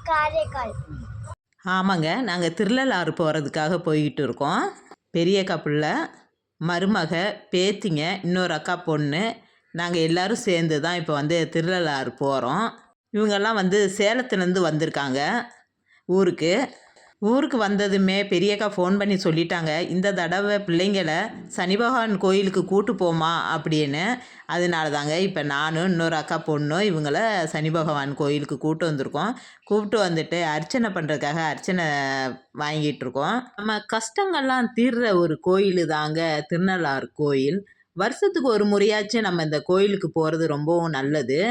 காரைக்கால். ஆமாங்க, நாங்கள் திருநள்ளாறு போகிறதுக்காக போய்கிட்டு இருக்கோம். பெரிய கப்பலில் மருமக, பேத்திங்க, இன்னொரு அக்கா பொண்ணு, நாங்கள் எல்லோரும் சேர்ந்து தான் இப்போ திருநள்ளாறு போகிறோம். இவங்கெல்லாம் சேலத்துலேருந்து வந்திருக்காங்க ஊருக்கு. ஊருக்கு வந்ததுமே பெரியக்கா ஃபோன் பண்ணி சொல்லிட்டாங்க, இந்த தடவை பிள்ளைங்களை சனி பகவான் கோயிலுக்கு கூட்டு போமா அப்படின்னு. அதனால தாங்க இப்போ நானும் இன்னொரு அக்கா பொண்ணும் இவங்கள சனி பகவான் கோயிலுக்கு கூப்பிட்டு வந்திருக்கோம். கூப்பிட்டு வந்துட்டு அர்ச்சனை பண்ணுறதுக்காக அர்ச்சனை வாங்கிட்டுருக்கோம். நம்ம கஷ்டங்கள்லாம் தீர்ற ஒரு கோயில் தாங்க திருநள்ளாறு கோயில். வருஷத்துக்கு ஒரு முறையாச்சும் நம்ம இந்த கோயிலுக்கு போகிறது ரொம்பவும் நல்லது.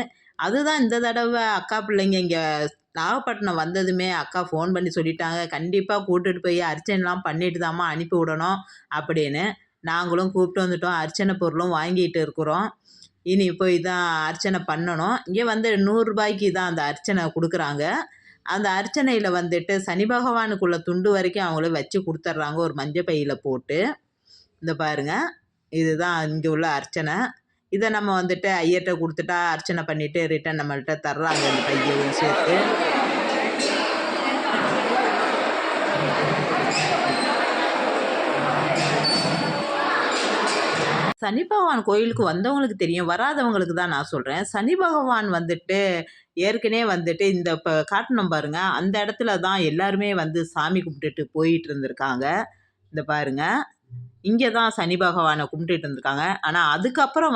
அதுதான் இந்த தடவை அக்கா பிள்ளைங்க இங்கே நாகப்பட்டினம் வந்ததுமே அக்கா ஃபோன் பண்ணி சொல்லிட்டாங்க, கண்டிப்பாக கூப்பிட்டுட்டு போய் அர்ச்சனைலாம் பண்ணிட்டு தாம்மா அனுப்பி விடணும் அப்படின்னு. நாங்களும் கூப்பிட்டு வந்துட்டோம். அர்ச்சனை பொருளும் வாங்கிட்டு இருக்கிறோம். இனி போய் தான் அர்ச்சனை பண்ணணும். இங்கே 100 ரூபாய்க்கு தான் அந்த அர்ச்சனை கொடுக்குறாங்க. அந்த அர்ச்சனையில் சனி பகவானுக்குள்ள துண்டு வரைக்கும் அவங்களே வச்சு கொடுத்துட்றாங்க ஒரு மஞ்சள் பையில் போட்டு. இந்த பாருங்கள், இதுதான் இங்கே உள்ள அர்ச்சனை. இதை நம்ம ஐயர்கிட்ட கொடுத்துட்டா அர்ச்சனை பண்ணிவிட்டு ரிட்டன் நம்மள்கிட்ட தர்றாங்க இந்த பையவும் சேர்த்து. சனி பகவான் கோயிலுக்கு வந்தவங்களுக்கு தெரியும், வராதவங்களுக்கு தான் நான் சொல்கிறேன். சனி பகவான் ஏற்கனவே இந்த இப்போ காட்டணும் பாருங்கள், அந்த இடத்துல தான் எல்லாருமே சாமி கும்பிட்டுட்டு போயிட்டு இருந்திருக்காங்க. இந்த பாருங்கள், இங்கே தான் சனி பகவானை கும்பிட்டுட்டு இருந்திருக்காங்க. ஆனால் அதுக்கப்புறம்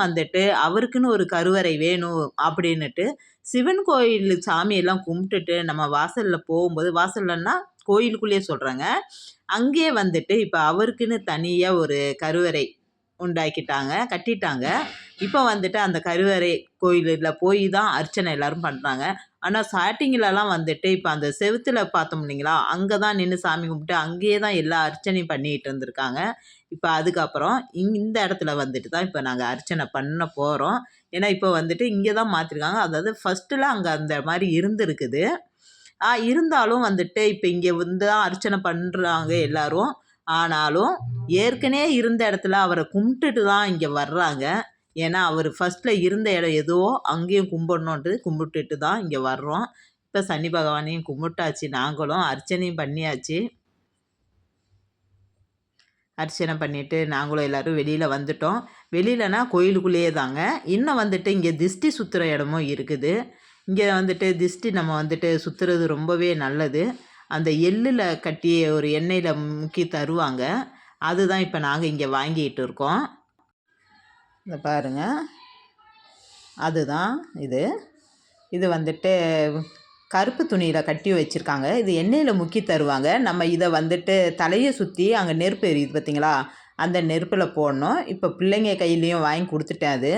அவருக்குன்னு ஒரு கருவறை வேணும் அப்படின்னுட்டு சிவன் கோயில் சாமியெல்லாம் கும்பிட்டுட்டு நம்ம வாசலில் போகும்போது, வாசல்லன்னா கோயிலுக்குள்ளேயே சொல்கிறாங்க, அங்கேயே இப்போ அவருக்குன்னு தனியாக ஒரு கருவறை கட்டிட்டாங்க. இப்போ அந்த கருவறை கோயிலில் போய் தான் அர்ச்சனை எல்லோரும் பண்ணுறாங்க. ஆனால் ஸ்டார்டிங்கிலலாம் இப்போ அந்த செவுத்தில் பார்த்தோம் இல்லைங்களா, அங்கே தான் நின்று சாமி கும்பிட்டு அங்கேயே தான் எல்லா அர்ச்சனையும் பண்ணிகிட்டு இருந்திருக்காங்க. இப்போ அதுக்கப்புறம் இந்த இடத்துல தான் இப்போ நாங்கள் அர்ச்சனை பண்ண போகிறோம். ஏன்னா இப்போ இங்கே தான் மாற்றிருக்காங்க. அதாவது ஃபஸ்ட்டில் அங்கே அந்த மாதிரி இருந்திருக்குது. இருந்தாலும் இப்போ இங்கே தான் அர்ச்சனை பண்ணுறாங்க எல்லோரும். ஆனாலும் ஏற்கனவே இருந்த இடத்துல அவரை கும்பிட்டுட்டு தான் இங்கே வர்றாங்க. ஏன்னா அவர் ஃபஸ்ட்டில் இருந்த இடம் எதுவோ அங்கேயும் கும்பிட்டுட்டு தான் இங்கே வர்றோம். இப்போ சனி பகவானையும் கும்பிட்டாச்சு, நாங்களும் அர்ச்சனையும் பண்ணியாச்சு. அர்ச்சனை பண்ணிவிட்டு நாங்களும் எல்லோரும் வெளியில் வந்துட்டோம். வெளியிலனா கோயிலுக்குள்ளேயே தாங்க. இன்னும் இங்கே திஷ்டி சுற்றுற இடமும் இருக்குது. இங்கே திஷ்டி நம்ம சுற்றுறது ரொம்பவே நல்லது. அந்த எள்ளில் கட்டி ஒரு எண்ணெயில் முக்கி தருவாங்க. அதுதான் இப்போ நாங்கள் இங்கே வாங்கிட்டு இருக்கோம். இந்த பாருங்கள், அதுதான் இது. கருப்பு துணியில் கட்டி வச்சுருக்காங்க. இது எண்ணெயில் முக்கி தருவாங்க. நம்ம இதை தலையை சுற்றி அங்கே நெருப்பு எரியுது பார்த்திங்களா, அந்த நெருப்பில் போடணும். இப்போ பிள்ளைங்க கையிலையும் வாங்கி கொடுத்துட்டேன். அது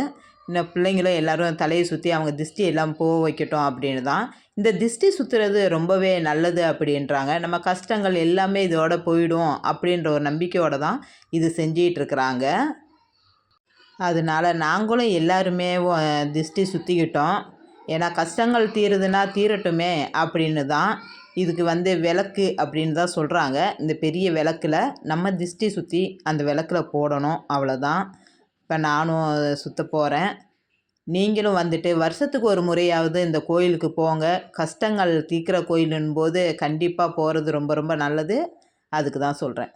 இன்னும் பிள்ளைங்களும் எல்லோரும் தலையை சுற்றி அவங்க திஷ்டி எல்லாம் போக வைக்கட்டும் அப்படின்னு தான். இந்த திஷ்டி சுற்றுறது ரொம்பவே நல்லது அப்படின்றாங்க. நம்ம கஷ்டங்கள் எல்லாமே இதோட போயிடும் அப்படின்ற ஒரு நம்பிக்கையோடு தான் இது செஞ்சிகிட்ருக்குறாங்க. அதனால் நாங்களும் எல்லாருமே திஷ்டி சுற்றிக்கிட்டோம். ஏன்னா கஷ்டங்கள் தீருதுன்னா தீரட்டுமே அப்படின்னு தான். இதுக்கு விளக்கு அப்படின்னு தான் சொல்கிறாங்க. இந்த பெரிய விளக்கில் நம்ம திஷ்டி சுற்றி அந்த விளக்கில் போடணும், அவ்வளோதான். இப்போ நானும் சுற்ற போகிறேன். நீங்களும் வருஷத்துக்கு ஒரு முறையாவது இந்த கோயிலுக்கு போங்க. கஷ்டங்கள் தீர்க்கிற கோயிலுன்னு போது கண்டிப்பாக போகிறது ரொம்ப ரொம்ப நல்லது. அதுக்கு தான் சொல்கிறேன்.